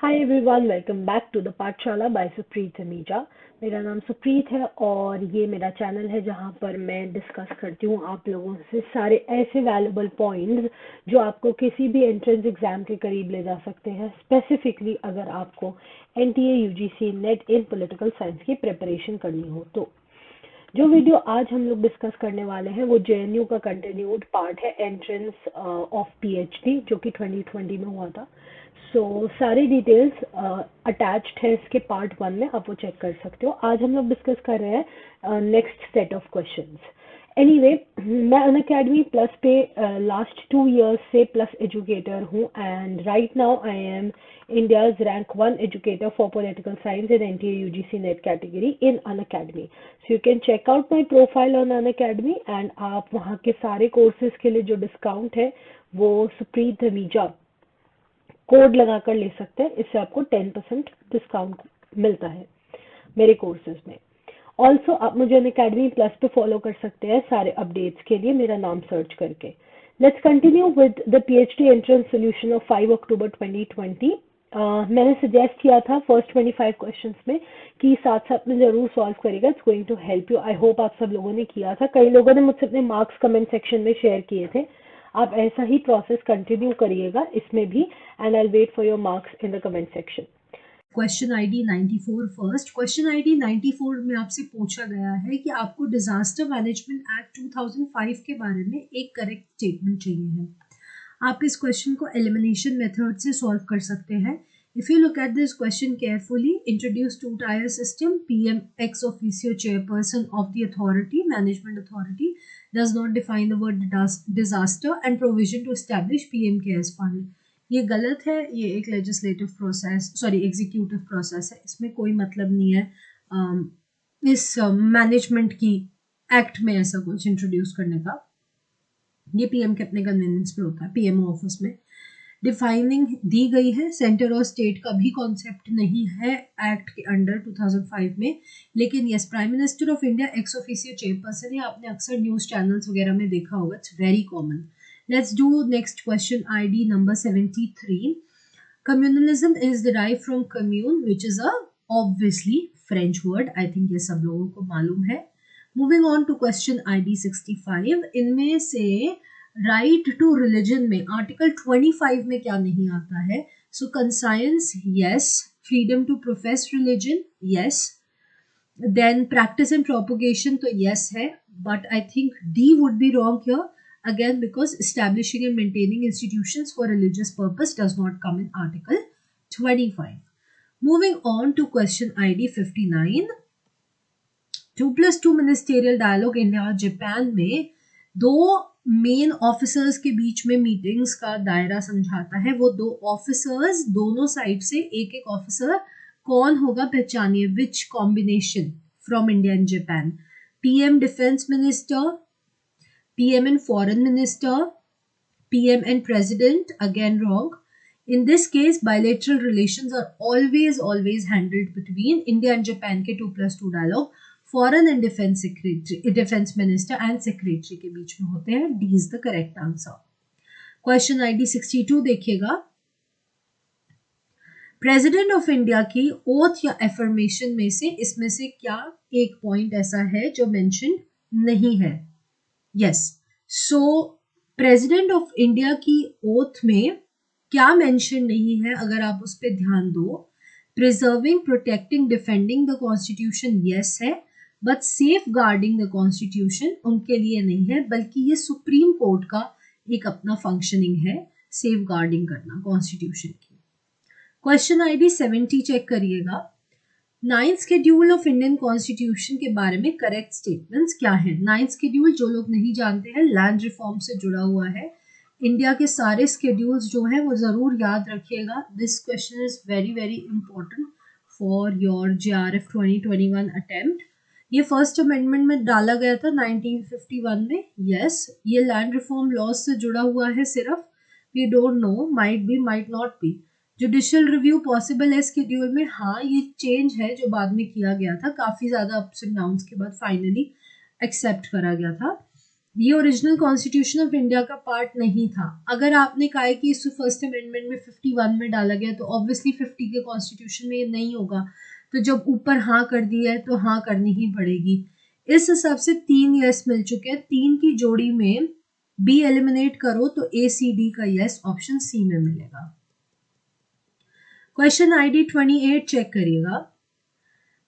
Hi everyone, welcome back to the Pathshala by Supreet Sameeja. मेरा नाम सुप्रीत है और ये मेरा चैनल है जहाँ पर मैं डिस्कस करती हूँ आप लोगों से सारे ऐसे वैल्यूबल पॉइंट्स जो आपको किसी भी एंट्रेंस एग्जाम के करीब ले जा सकते हैं। स्पेसिफिकली अगर आपको एनटीए यूजीसी नेट इन पॉलिटिकल साइंस की प्रिपरेशन करनी हो तो जो वीडियो आज हम लोग डिस्कस करने वाले हैं वो जेएनयू का कंटिन्यूड पार्ट है, एंट्रेंस ऑफ पीएचडी, जो कि 2020 में हुआ था। सारी डिटेल्स अटैच्ड है इसके पार्ट 1 में, आप वो चेक कर सकते हो। आज हम लोग डिस्कस कर रहे हैं next set of questions. Anyway, मैं अनअकैडमी प्लस पे लास्ट 2 इयर्स से प्लस एजुकेटर हूँ and right now I am India's rank 1 educator for political science in NTA UGC NET category in Unacademy. So you can check out my profile on Unacademy and आप वहाँ के सारे courses के लिए जो discount है वो सुप्रीत धमीजा कोड लगाकर ले सकते हैं। इससे आपको 10% डिस्काउंट मिलता है मेरे कोर्सेज में। ऑल्सो आप मुझे अनअकैडमी प्लस पे फॉलो कर सकते हैं सारे अपडेट्स के लिए, मेरा नाम सर्च करके। Let's continue with the PhD entrance solution of 5 अक्टूबर 2020। मैंने सजेस्ट किया था फर्स्ट 25 क्वेश्चंस में कि साथ साथ में जरूर सॉल्व करेगा, it's going to help you. I hope आप सब लोगों ने किया था। कई लोगों ने मुझसे अपने मार्क्स कमेंट सेक्शन में शेयर किए थे। आप ऐसा ही प्रोसेस कंटिन्यू करिएगा इसमें भी, and I wait for your marks in the comment section. Question ID 94 first. Question ID 94 में आपसे पूछा गया है कि आपको डिजास्टर मैनेजमेंट एक्ट 2005 के बारे में एक करेक्ट स्टेटमेंट चाहिए है। आप इस क्वेश्चन को एलिमिनेशन मेथड से सॉल्व कर सकते हैं। If you look at this question carefully, introduce two tier system, PM ex officio chairperson of the authority, management authority, does not define the word disaster and provision to establish PM CARES fund. ये गलत है। ये एक legislative process, sorry executive process है। इसमें कोई मतलब नहीं है इस मैनेजमेंट की एक्ट में ऐसा कुछ इंट्रोड्यूस करने का। ये पीएम के अपने कन्वीनियंस पे होता है, पीएमओ ऑफिस में। डिफाइनिंग दी गई है, सेंटर और स्टेट का भी कॉन्सेप्ट नहीं है एक्ट के अंडर 2005 में। लेकिन yes, prime minister of India x officio chairperson है, आपने अक्सर न्यूज चैनल्स वगैरह में देखा होगा, it's very common. Let's do next question ID number 73. Communalism is derived from commune, which is a obviously French word. I think ये सब लोगों को मालूम है। Moving on to question ID 65. इनमें से right to religion में article 25 में क्या नहीं आता है? So conscience, yes. Freedom to profess religion, yes. Then practice and propagation तो yes है, but I think D would be wrong here. Again, because establishing and maintaining institutions for religious purpose does not come in Article 25. Moving on to question ID 59. 2+2 ministerial dialogue India और Japan में दो main officers के बीच में meetings का दायरा समझाता है। वो दो ऑफिसर्स, दोनों साइड से एक एक ऑफिसर कौन होगा पहचानिए। Which combination from India and Japan? PM defence minister, PM and foreign minister, PM and president, again wrong. In this case, bilateral relations are always handled between India and Japan के 2+2 dialogue, foreign and defense secretary, defense minister and secretary के बीच में होते हैं। D is the correct answer. Question ID 62 देखिएगा। President of India की oath या affirmation में से इसमें से क्या एक पॉइंट ऐसा है जो मेंशन नहीं है? Yes, so president of India की ओथ में क्या मेंशन नहीं है अगर आप उस पर ध्यान दो? Preserving, protecting, defending the constitution yes है, but safeguarding the constitution उनके लिए नहीं है, बल्कि ये सुप्रीम कोर्ट का एक अपना फंक्शनिंग है, सेफ गार्डिंग करना कॉन्स्टिट्यूशन की। क्वेश्चन ID 70 चेक करिएगा। 9th schedule of Indian constitution के बारे में करेक्ट स्टेटमेंट्स क्या है? 9th शेड्यूल, जो लोग नहीं जानते हैं, लैंड रिफॉर्म से जुड़ा हुआ है। इंडिया के सारे शेड्यूल्स जो है वो जरूर याद रखिएगा। This question is very very important for your JRF 2021 attempt. ये फर्स्ट अमेंडमेंट में डाला गया था 1951 में। यस, ये लैंड रिफॉर्म लॉज से जुड़ा हुआ है सिर्फ। We don't know, might be, might not be. Judicial review possible है शेड्यूल में। हाँ, ये चेंज है जो बाद में किया गया था, काफी ज्यादा अप्स एंड डाउन्स के बाद फाइनली एक्सेप्ट करा गया था। ये ओरिजिनल कॉन्स्टिट्यूशन ऑफ इंडिया का पार्ट नहीं था। अगर आपने कहा है कि इस फर्स्ट अमेंडमेंट में 51 में डाला गया तो ऑब्वियसली 50 के कॉन्स्टिट्यूशन में ये नहीं होगा, तो जब ऊपर हाँ कर दिया है तो हाँ करनी ही पड़ेगी। इस हिसाब से 3 यस मिल चुके हैं। 3 की जोड़ी में बी एलिमिनेट करो तो ए सी डी का यस ऑप्शन सी में मिलेगा। क्वेश्चन आईडी 28 चेक करिएगा।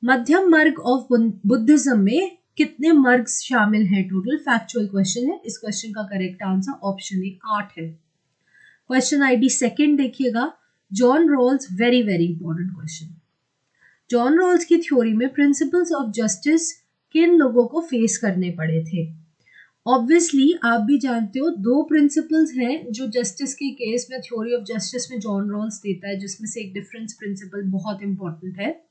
मध्यम मार्ग ऑफ बुद्धिज्म में कितने मार्ग शामिल हैं टोटल? फैक्चुअल क्वेश्चन है। इस क्वेश्चन का करेक्ट आंसर ऑप्शन ए 8 है। क्वेश्चन आईडी सेकंड देखिएगा। John Rawls, very very important question. John Rawls की थ्योरी में प्रिंसिपल्स ऑफ जस्टिस किन लोगों को फेस करने पड़े थे? ऑब्वियसली आप भी जानते हो 2 प्रिंसिपल्स हैं जो जस्टिस के केस में थ्योरी ऑफ जस्टिस में जॉन रॉल्स देता है, जिसमें से एक डिफरेंस प्रिंसिपल बहुत इंपॉर्टेंट है।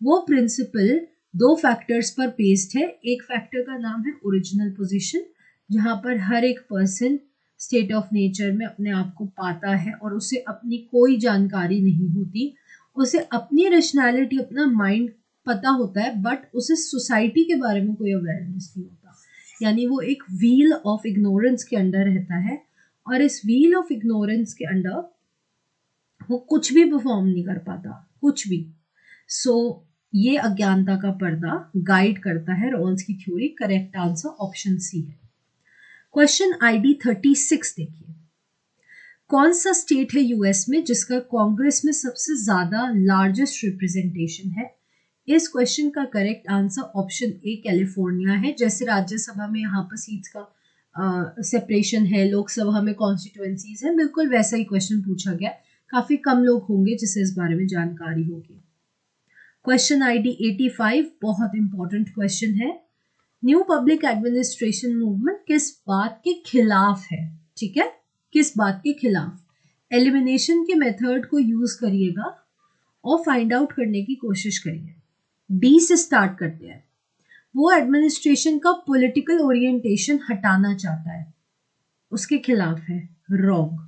वो प्रिंसिपल 2 फैक्टर्स पर बेस्ड है। एक फैक्टर का नाम है ओरिजिनल पोजीशन, जहां पर हर एक पर्सन स्टेट ऑफ नेचर में अपने आप को पाता है और उसे अपनी कोई जानकारी नहीं होती, उसे अपनी रैशनैलिटी, अपना माइंड पता होता है, बट उसे सोसाइटी के बारे में कोई अवेयरनेस नहीं होता। यानी वो एक व्हील ऑफ इग्नोरेंस के अंडर रहता है, और इस व्हील ऑफ इग्नोरेंस के अंडर वो कुछ भी परफॉर्म नहीं कर पाता, कुछ भी। सो ये अज्ञानता का पर्दा गाइड करता है रॉल्स की theory. Correct answer option C है। क्वेश्चन आईडी 36 देखिए। कौन सा स्टेट है यूएस में जिसका कांग्रेस में सबसे ज्यादा लार्जेस्ट रिप्रेजेंटेशन है? इस क्वेश्चन का correct answer option A California है। जैसे राज्यसभा में यहाँ पर सीट्स का सेपरेशन है, लोकसभा में कॉन्स्टिट्यूएंसीज है, बिल्कुल वैसा ही क्वेश्चन पूछा गया। काफी कम लोग होंगे जिसे इस बारे में जानकारी होगी। क्वेश्चन आईडी 85 बहुत इंपॉर्टेंट क्वेश्चन है। न्यू पब्लिक एडमिनिस्ट्रेशन मूवमेंट किस बात के खिलाफ है? ठीक है, किस बात के खिलाफ? एलिमिनेशन के मेथड को यूज करिएगा और फाइंड आउट करने की कोशिश करिए। डी से स्टार्ट करते हैं। वो एडमिनिस्ट्रेशन का पॉलिटिकल ओरिएंटेशन हटाना चाहता है, उसके खिलाफ है। रॉन्ग।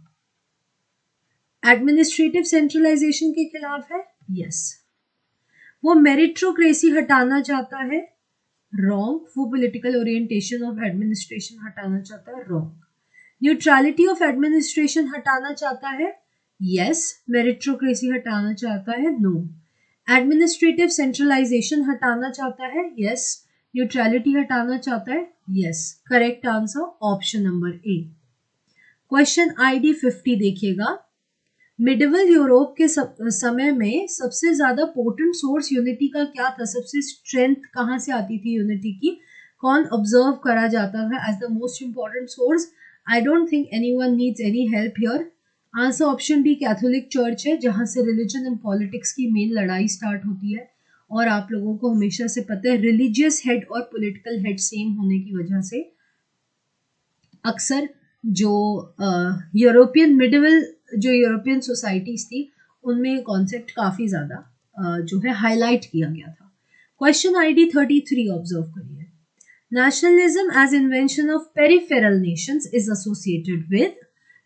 एडमिनिस्ट्रेटिव सेंट्रलाइजेशन के खिलाफ है। यस। वो मेरिटोक्रेसी हटाना चाहता है। रॉन्ग। वो पॉलिटिकल ओरिएंटेशन ऑफ एडमिनिस्ट्रेशन हटाना चाहता है। रॉन्ग। न्यूट्रलिटी ऑफ एडमिनिस्ट्रेशन हटाना चाहता है। यस। मेरिटोक्रेसी हटाना चाहता है। नो। एडमिनिस्ट्रेटिव सेंट्रलाइजेशन हटाना चाहता है। यस। न्यूट्रलिटी हटाना चाहता है। Yes. Correct answer option number A. Question ID 50 देखिएगा। मिडिवल यूरोप के समय में सबसे ज्यादा पोटेंट सोर्स यूनिटी का क्या था? सबसे स्ट्रेंथ कहाँ से आती थी यूनिटी की? कौन ऑब्जर्व करा जाता था as the most important source? I don't think anyone needs any help here. Answer option D Catholic church है, जहां से रिलीजन एंड पॉलिटिक्स की मेन लड़ाई स्टार्ट होती है। और आप लोगों को हमेशा से पता है रिलीजियस हेड और पॉलिटिकल हेड सेम होने की वजह से अक्सर जो यूरोपियन सोसाइटीज थी उनमें कॉन्सेप्ट काफी ज्यादा जो है हाईलाइट किया गया था। क्वेश्चन आईडी 33 ऑब्जर्व करिए। Nationalism as invention of peripheral nations is associated with.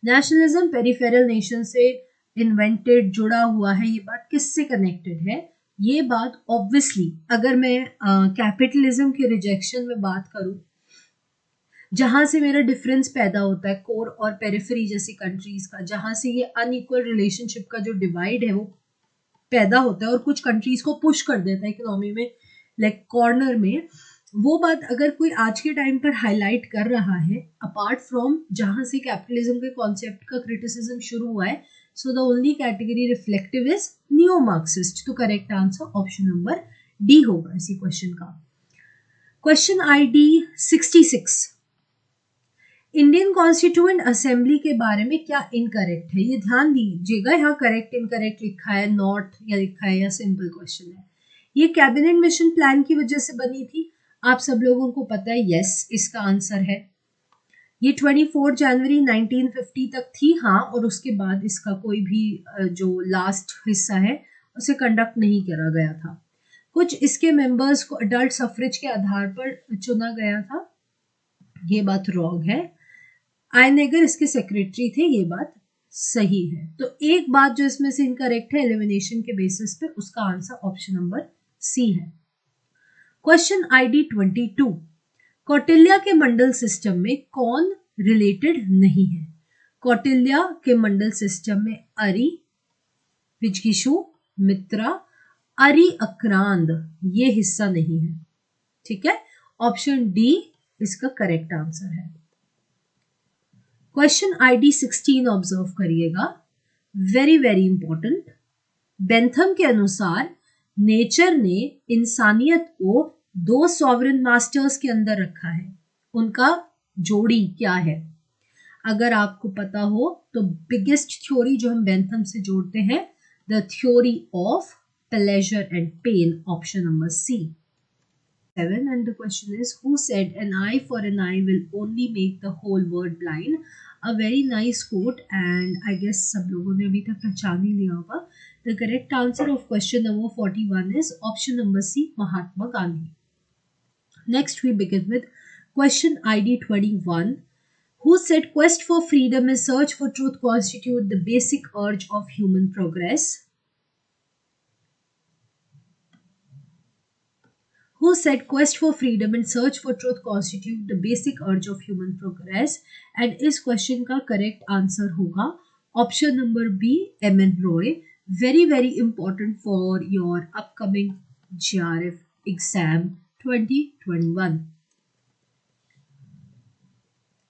Nationalism peripheral nation से इन्वेंटेड, जुड़ा हुआ है। ये बात किससे कनेक्टेड है? ये बात ऑब्वियसली अगर मैं कैपिटलिज्म के रिजेक्शन में बात करूं, जहां से मेरा डिफरेंस पैदा होता है कोर और पेरिफेरी जैसी कंट्रीज का, जहां से ये अनइक्वल रिलेशनशिप का जो डिवाइड है वो पैदा होता है और कुछ कंट्रीज को पुश कर देता है इकोनॉमी में, लाइक कॉर्नर में। वो बात अगर कोई आज के टाइम पर हाईलाइट कर रहा है, अपार्ट फ्रॉम जहां से कैपिटलिज्म के कॉन्सेप्ट का क्रिटिसिज्म शुरू हुआ है, so the only category reflective is new Marxist. तो correct answer option number D होगा इसी क्वेश्चन का। क्वेश्चन आईडी 66। इंडियन कॉन्स्टिट्यूएंट असेंबली के बारे में क्या इनकरेक्ट है? ये ध्यान दीजिएगा, यहाँ करेक्ट इनकरेक्ट लिखा है, नॉट या लिखा है, या सिंपल क्वेश्चन है। ये कैबिनेट मिशन प्लान की वजह से बनी थी, आप सब लोगों को पता है। यस, इसका आंसर है। ये 24 जनवरी 1950 तक थी, हाँ, और उसके बाद इसका कोई भी जो लास्ट हिस्सा है उसे कंडक्ट नहीं करा गया था। कुछ इसके मेंबर्स को अडल्ट सफरेज के आधार पर चुना गया था, ये बात रॉन्ग है। आयनेगर इसके सेक्रेटरी थे, ये बात सही है। तो एक बात जो इसमें से इनकरेक्ट है एलिमिनेशन के बेसिस पे, उसका आंसर ऑप्शन नंबर सी है। Question ID 22। कौटिल्य के मंडल सिस्टम में कौन रिलेटेड नहीं है? कौटिल्य के मंडल सिस्टम में अरि, विजगिषु, मित्रा, अरि अक्रांद ये हिस्सा नहीं है। ठीक है, ऑप्शन डी इसका करेक्ट आंसर है। क्वेश्चन आईडी 16 ऑब्जर्व करिएगा, वेरी वेरी इंपॉर्टेंट। बेंथम के अनुसार नेचर ने इंसानियत को 2 सॉवरेन मास्टर्स के अंदर रखा है, उनका जोड़ी क्या है? अगर आपको पता हो तो बिगेस्ट थ्योरी जो हम बेंथम से जोड़ते हैं, the theory of pleasure and pain, option number C. 7 and the question is, who said an eye for an eye will only make the whole world blind? A very nice quote and I guess सब लोगों ने अभी तक पहचान ही लिया होगा। The correct answer of question number 41 is option number C, Mahatma Gandhi. Next we begin with question ID 21. Who said quest for freedom and search for truth constitute the basic urge of human progress? Who said quest for freedom and search for truth constitute the basic urge of human progress? And इस question का correct answer होगा option number B, M N. Roy. Very very important for your upcoming GRF exam 2021.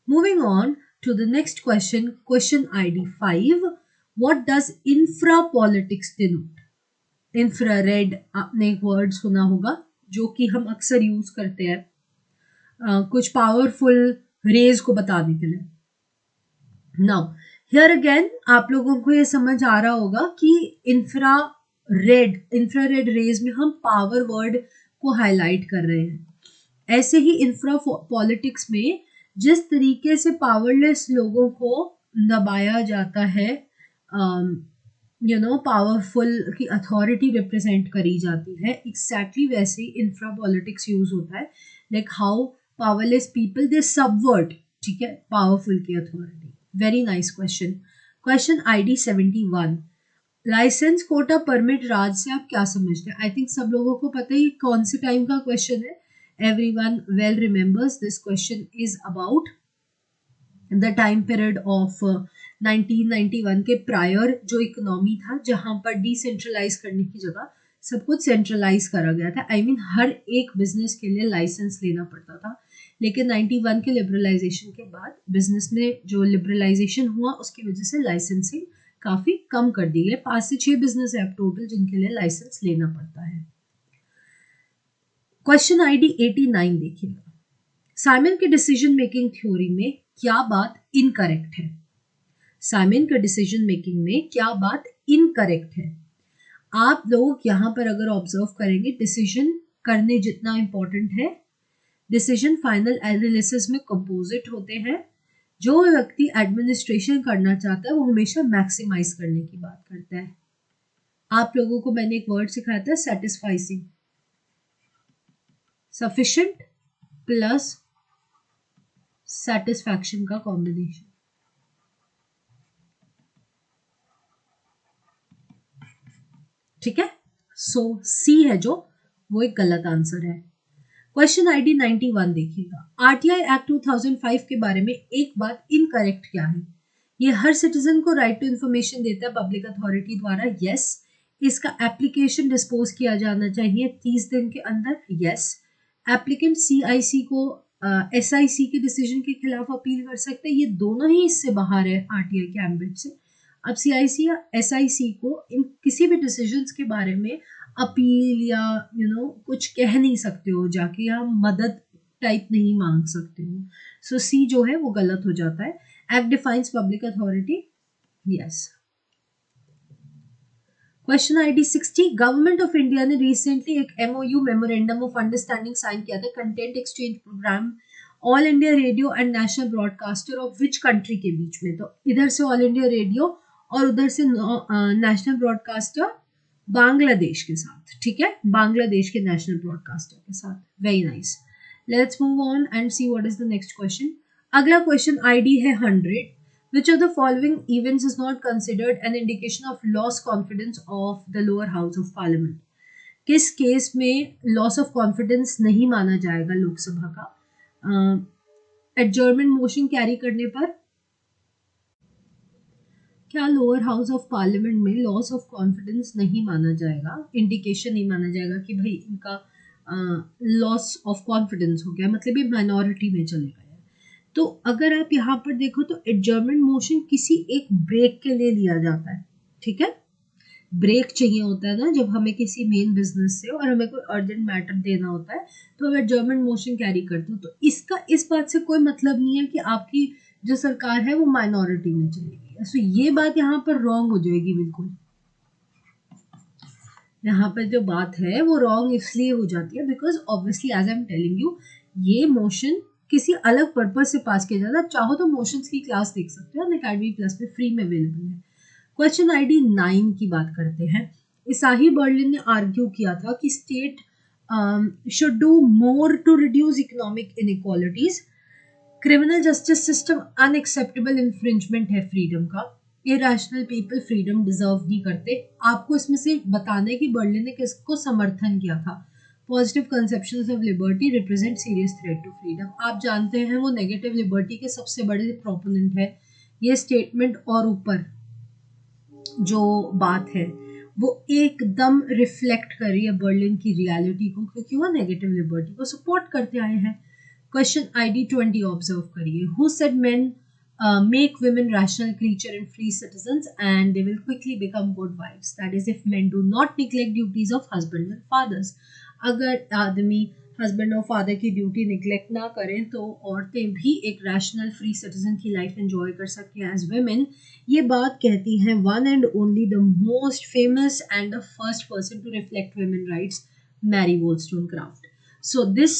Moving on to the next question, question ID 5. What does infra-politics denote? Infrared आपने एक word सुना होगा जो कि हम अक्सर यूज करते हैं कुछ पावरफुल रेज को बताने के लिए। नाउ हियर अगेन आप लोगों को ये समझ आ रहा होगा कि इंफ्रारेड रेज में हम पावर वर्ड को हाईलाइट कर रहे हैं। ऐसे ही इंफ्रा पॉलिटिक्स में जिस तरीके से पावरलेस लोगों को दबाया जाता है, पावरफुल की अथॉरिटी रिप्रेजेंट करी जाती है, एग्जैक्टली वैसे ही इंफ्रा पॉलिटिक्स यूज होता है। Like how powerless people they subvert, ठीक है, पावरफुल की authority. Very nice question. Question ID 71, licence quota permit raj से आप क्या समझते हैं? आई थिंक सब लोगों को पता है ये कौन से टाइम का क्वेश्चन है। Everyone well remembers this question is about the time period of 1991 के प्रायर जो इकोनॉमी था, जहां पर डिसेंट्रलाइज करने की जगह सब कुछ सेंट्रलाइज करा गया था। आई मीन हर एक बिजनेस के लिए लाइसेंस लेना पड़ता था, लेकिन 91 के लिबरलाइजेशन के बाद बिजनेस में जो लिबरलाइजेशन हुआ उसकी वजह से लाइसेंसिंग काफी कम कर दी है। 5 से 6 बिजनेस है अब टोटल जिनके लिए लाइसेंस लेना पड़ता है। क्वेश्चन ID 89 देखिएगा, साइमन के डिसीजन मेकिंग थ्योरी में क्या बात इनकरेक्ट है? साइमन के डिसीजन मेकिंग में क्या बात इनकरेक्ट है? आप लोग यहाँ पर अगर ऑब्जर्व करेंगे, डिसीजन करने जितना इंपॉर्टेंट है, डिसीजन फाइनल एनालिसिस में कंपोजिट होते हैं। जो व्यक्ति एडमिनिस्ट्रेशन करना चाहता है वो हमेशा मैक्सिमाइज करने की बात करता है। आप लोगों को मैंने एक वर्ड सिखाया था, सेटिस्फाइसिंग, सफिशिएंट प्लस सेटिस्फैक्शन का कॉम्बिनेशन। ठीक है, सो सी है जो वो एक गलत आंसर है। क्वेश्चन ID 91 देखिएगा, RTI एक्ट 2005 के बारे में एक बात इनकरेक्ट क्या है? ये हर सिटीजन को राइट टू इंफॉर्मेशन देता है पब्लिक अथॉरिटी द्वारा, यस। इसका एप्लीकेशन डिस्पोज किया जाना चाहिए 30 दिन के अंदर, यस। एप्लीकेंट CIC को SIC के डिसीजन के खिलाफ अपील कर सकते हैं, ये दोनों ही इससे बाहर है RTI के एम्बिट से। अब CIC या SIC को इन किसी भी डिसीजंस के बारे में अपील या कुछ कह नहीं सकते हो जाके, या मदद टाइप नहीं मांग सकते हो। सो सी जो है वो गलत हो जाता है। Act defines public authority, yes. Question ID 60, government of India ने रिसेंटली एक MOU memorandum of understanding sign किया था, content exchange programme all India radio and national broadcaster of which country के बीच में? तो इधर से ऑल इंडिया रेडियो और उधर से नेशनल ब्रॉडकास्टर बांग्लादेश के साथ, ठीक है, बांग्लादेश के नेशनल ब्रॉडकास्टर के साथ। Very nice, let's move on and see what is the next question. अगला क्वेश्चन ID है 100, which of the following events is not considered an indication of lost confidence of the lower house of parliament? किस case में loss of confidence नहीं माना जाएगा लोकसभा का? Adjournment motion carry करने पर क्या लोअर हाउस ऑफ पार्लियामेंट में लॉस ऑफ कॉन्फिडेंस नहीं माना जाएगा, इंडिकेशन नहीं माना जाएगा कि भाई इनका लॉस ऑफ कॉन्फिडेंस हो गया, मतलब ये माइनॉरिटी में चले गए। तो अगर आप यहाँ पर देखो तो एडजर्नमेंट मोशन किसी एक ब्रेक के लिए लिया जाता है, ठीक है। ब्रेक चाहिए होता है ना जब हमें किसी मेन बिजनेस से और हमें कोई अर्जेंट मैटर देना होता है, तो हम एडजर्नमेंट मोशन कैरी करते हो। तो इसका इस बात से कोई मतलब नहीं है कि आपकी जो सरकार है वो माइनॉरिटी में चलेगी। सो ये बात यहाँ पर रॉन्ग हो जाएगी बिल्कुल। यहाँ पर जो बात है वो रॉन्ग इसलिए हो जाती है because obviously as I am telling you, ये मोशन किसी अलग पर्पज से पास किया जाता है। आप चाहो तो मोशंस की क्लास देख सकते हो, अकेडमी प्लस पे फ्री में अवेलेबल है। क्वेश्चन आईडी 9 की बात करते हैं। इसाही बर्लिन ने आर्ग्यू किया था कि state should do more to reduce economic inequalities. Criminal justice system unacceptable infringement है फ्रीडम का। इरेशनल पीपल फ्रीडम डिजर्व नहीं करते। आपको इसमें से बताना है कि बर्लिन ने किसको समर्थन किया था। Positive conceptions of liberty represent serious threat to freedom. आप जानते हैं वो नेगेटिव लिबर्टी के सबसे बड़े प्रोपोनेंट है। ये स्टेटमेंट और ऊपर जो बात है वो एकदम रिफ्लेक्ट कर रही है बर्लिन की रियलिटी को, क्योंकि वो नेगेटिव लिबर्टी को सपोर्ट करते आए हैं। क्वेश्चन आईडी 20 ऑब्जर्व करिए। Who said main make women rational creature and free citizens and they will quickly become good wives, that is if men do not neglect duties of husband and fathers। अगर आदमी husband और father की duty neglect ना करें तो औरतें भी एक रैशनल फ्री सिटीजन की लाइफ एंजॉय कर सकती हैं एज वेमेन। ये बात कहती हैं one and only the most famous and the first person to reflect women rights, Mary Wollstonecraft. So this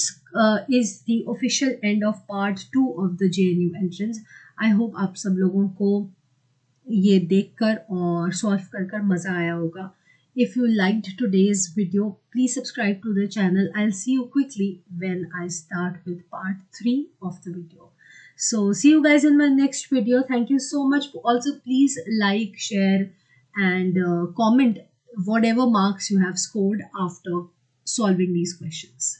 is the official end of part 2 of the JNU entrance। I hope आप सब लोगों को ये देखकर और सॉल्व कर मज़ा आया होगा। If you liked today's video, please subscribe to the channel। I'll see you quickly when I start with part 3 of the video। So see you guys in my next video। Thank you so much। Also please like, share and comment whatever marks you have scored after solving these questions।